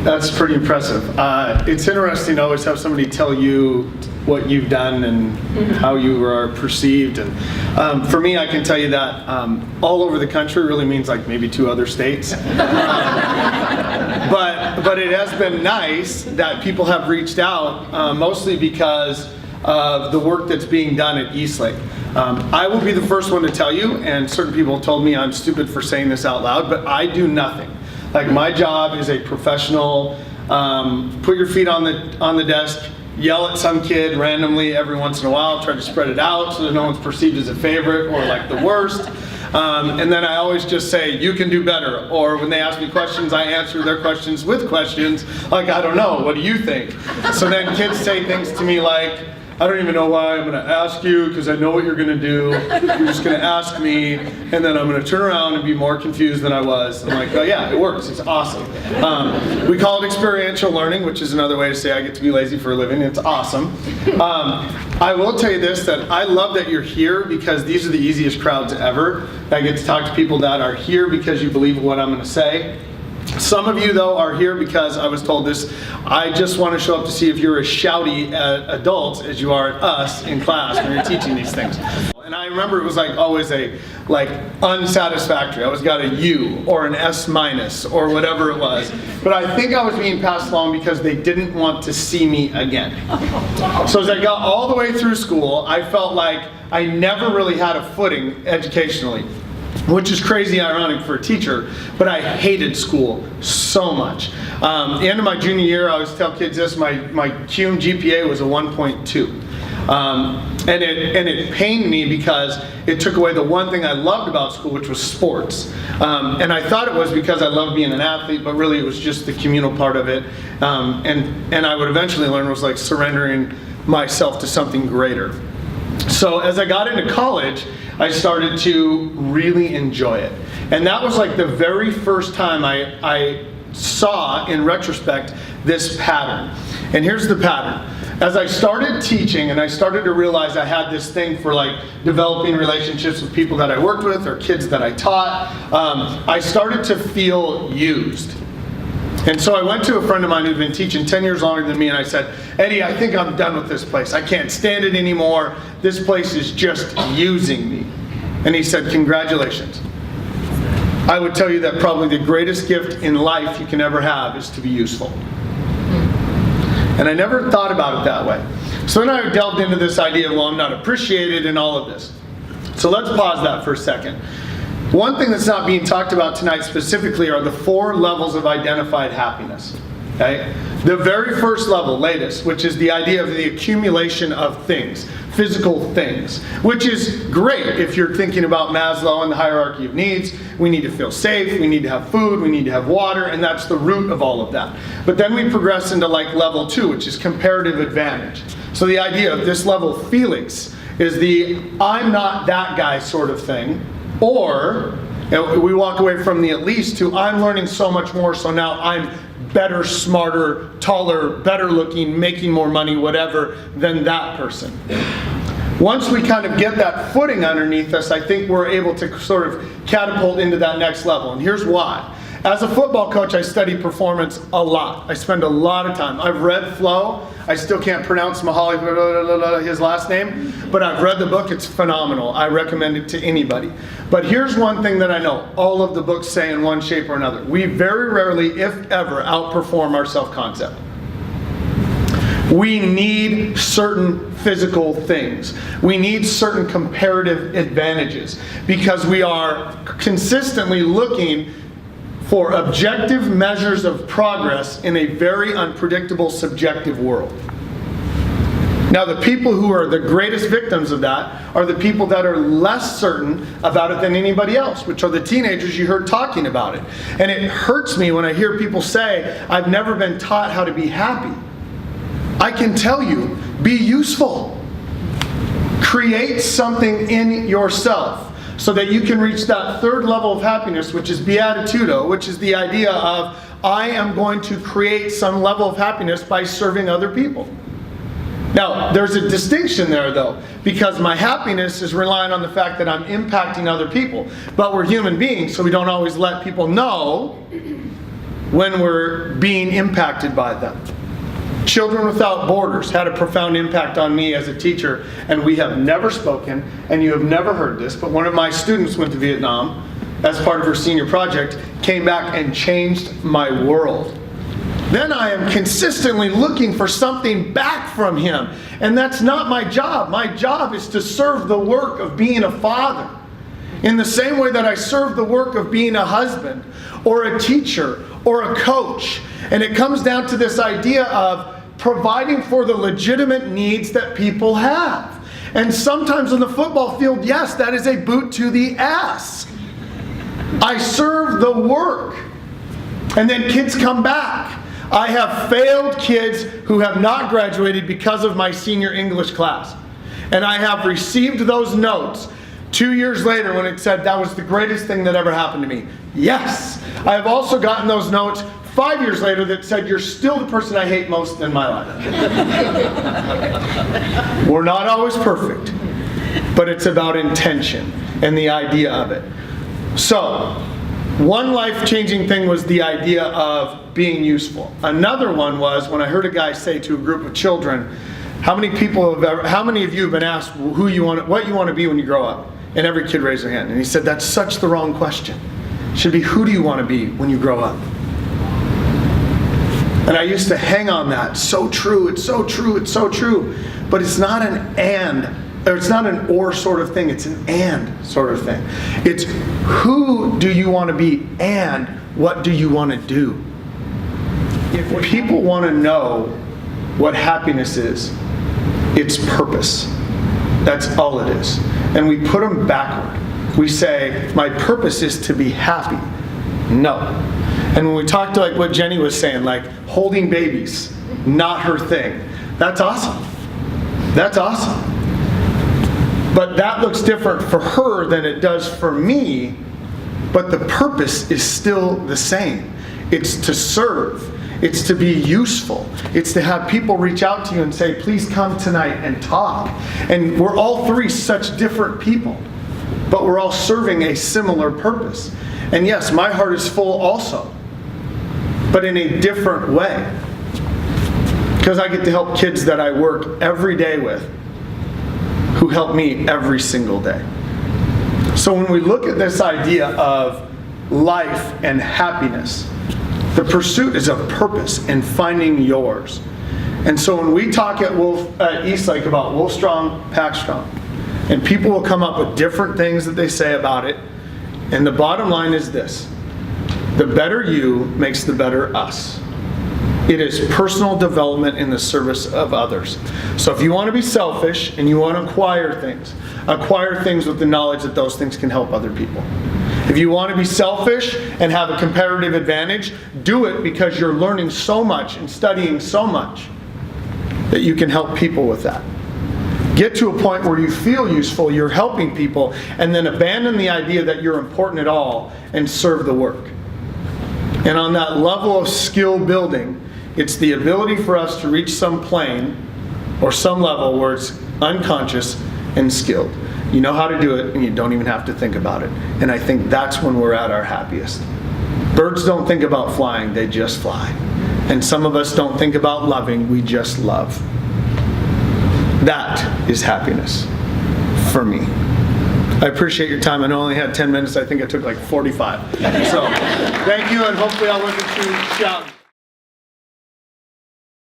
That's pretty impressive. It's interesting to always have somebody tell you what you've done and how you are perceived. And for me, I can tell you that all over the country really means like maybe 2 other states. But it has been nice that people have reached out, mostly because of the work that's being done at Eastlake. I will be the first one to tell you, and certain people have told me I'm stupid for saying this out loud, but I do nothing. Like, my job is a professional, put your feet on the desk, yell at some kid randomly every once in a while, try to spread it out so that no one's perceived as a favorite or like the worst. And then I always just say, you can do better. Or when they ask me questions, I answer their questions with questions like, I don't know, what do you think? So then kids say things to me like, I don't even know why I'm going to ask you because I know what you're going to do. You're just going to ask me, and then I'm going to turn around and be more confused than I was. I'm like, oh yeah, it works. It's awesome. We call it experiential learning, which is another way to say I get to be lazy for a living. It's awesome. I will tell you this, that I love that you're here because these are the easiest crowds ever. I get to talk to people that are here because you believe what I'm going to say. Some of you, though, are here because I was told this. I just want to show up to see if you're as shouty at adults as you are at us in class when you're teaching these things. And I remember it was like always a unsatisfactory. I always got a U or an S minus or whatever it was. But I think I was being passed along because they didn't want to see me again. So as I got all the way through school, I felt like I never really had a footing educationally. Which is crazy ironic for a teacher, but I hated school so much. The end of my junior year, I always tell kids this, my CUME GPA was a 1.2. And it pained me because it took away the one thing I loved about school, which was sports. And I thought it was because I loved being an athlete, but really it was just the communal part of it. And I would eventually learn was like surrendering myself to something greater. So as I got into college, I started to really enjoy it. And that was like the very first time I saw, in retrospect, this pattern. And here's the pattern. As I started teaching and I started to realize I had this thing for like developing relationships with people that I worked with or kids that I taught, I started to feel used. And so I went to a friend of mine who'd been teaching 10 years longer than me, and I said, Eddie, I think I'm done with this place. I can't stand it anymore. This place is just using me. And he said, congratulations. I would tell you that probably the greatest gift in life you can ever have is to be useful. And I never thought about it that way. So then I delved into this idea of, well, I'm not appreciated and all of this. So let's pause that for a second. One thing that's not being talked about tonight specifically are the 4 levels of identified happiness. Okay? The very first level, latest, which is the idea of the accumulation of things, physical things, which is great if you're thinking about Maslow and the hierarchy of needs. We need to feel safe, we need to have food, we need to have water, and that's the root of all of that. But then we progress into like level 2, which is comparative advantage. So the idea of this level, Felix, is the I'm not that guy sort of thing. Or we walk away from the at least to I'm learning so much more, so now I'm better, smarter, taller, better looking, making more money, whatever, than that person. Once we kind of get that footing underneath us, I think we're able to sort of catapult into that next level. And here's why. As a football coach, I study performance a lot. I spend a lot of time. I've read Flo. I still can't pronounce Mahali, his last name, but I've read the book. It's phenomenal. I recommend it to anybody. But here's one thing that I know. All of the books say in one shape or another. We very rarely, if ever, outperform our self-concept. We need certain physical things. We need certain comparative advantages because we are consistently looking for objective measures of progress in a very unpredictable subjective world. Now, the people who are the greatest victims of that are the people that are less certain about it than anybody else, which are the teenagers you heard talking about it. And it hurts me when I hear people say, I've never been taught how to be happy. I can tell you, be useful. Create something in yourself so that you can reach that 3rd level of happiness, which is beatitudo, which is the idea of I am going to create some level of happiness by serving other people. Now, there's a distinction there though, because my happiness is relying on the fact that I'm impacting other people. But we're human beings, so we don't always let people know when we're being impacted by them. Children Without Borders had a profound impact on me as a teacher, and we have never spoken, and you have never heard this, but one of my students went to Vietnam as part of her senior project, came back and changed my world. Then I am consistently looking for something back from him, and that's not my job. My job is to serve the work of being a father, in the same way that I serve the work of being a husband, or a teacher, or a coach. And it comes down to this idea of providing for the legitimate needs that people have. And sometimes on the football field, yes, that is a boot to the ass. I serve the work, and then kids come back. I have failed kids who have not graduated because of my senior English class. And I have received those notes 2 years later when it said that was the greatest thing that ever happened to me. Yes! I have also gotten those notes 5 years later that said, you're still the person I hate most in my life. We're not always perfect, but it's about intention and the idea of it. So, one life-changing thing was the idea of being useful. Another one was when I heard a guy say to a group of children, how many of you have been asked what you want to be when you grow up? And every kid raised their hand. And he said, that's such the wrong question. It should be, who do you want to be when you grow up? And I used to hang on that. So true, it's so true, it's so true. But it's not an and, or it's not an or sort of thing, it's an and sort of thing. It's who do you want to be and what do you want to do? If people want to know what happiness is, it's purpose. That's all it is. And we put them backward. We say, my purpose is to be happy. No. And when we talk to like what Jenny was saying, like holding babies, not her thing. That's awesome. That's awesome. But that looks different for her than it does for me. But the purpose is still the same. It's to serve. It's to be useful. It's to have people reach out to you and say, please come tonight and talk. And we're all three such different people, but we're all serving a similar purpose. And yes, my heart is full also, but in a different way. Because I get to help kids that I work every day with, who help me every single day. So when we look at this idea of life and happiness, the pursuit is of purpose and finding yours. And so when we talk at Eastlake about Wolf Strong, Pack Strong, and people will come up with different things that they say about it, and the bottom line is this: the better you makes the better us. It is personal development in the service of others. So if you want to be selfish and you want to acquire things with the knowledge that those things can help other people. If you want to be selfish and have a comparative advantage, do it because you're learning so much and studying so much that you can help people with that. Get to a point where you feel useful, you're helping people, and then abandon the idea that you're important at all and serve the work. And on that level of skill building, it's the ability for us to reach some plane or some level where it's unconscious and skilled. You know how to do it and you don't even have to think about it. And I think that's when we're at our happiest. Birds don't think about flying, they just fly. And some of us don't think about loving, we just love. That is happiness for me. I appreciate your time. I know I only had 10 minutes. I think I took like 45. So thank you, and hopefully I'll look at you shouting.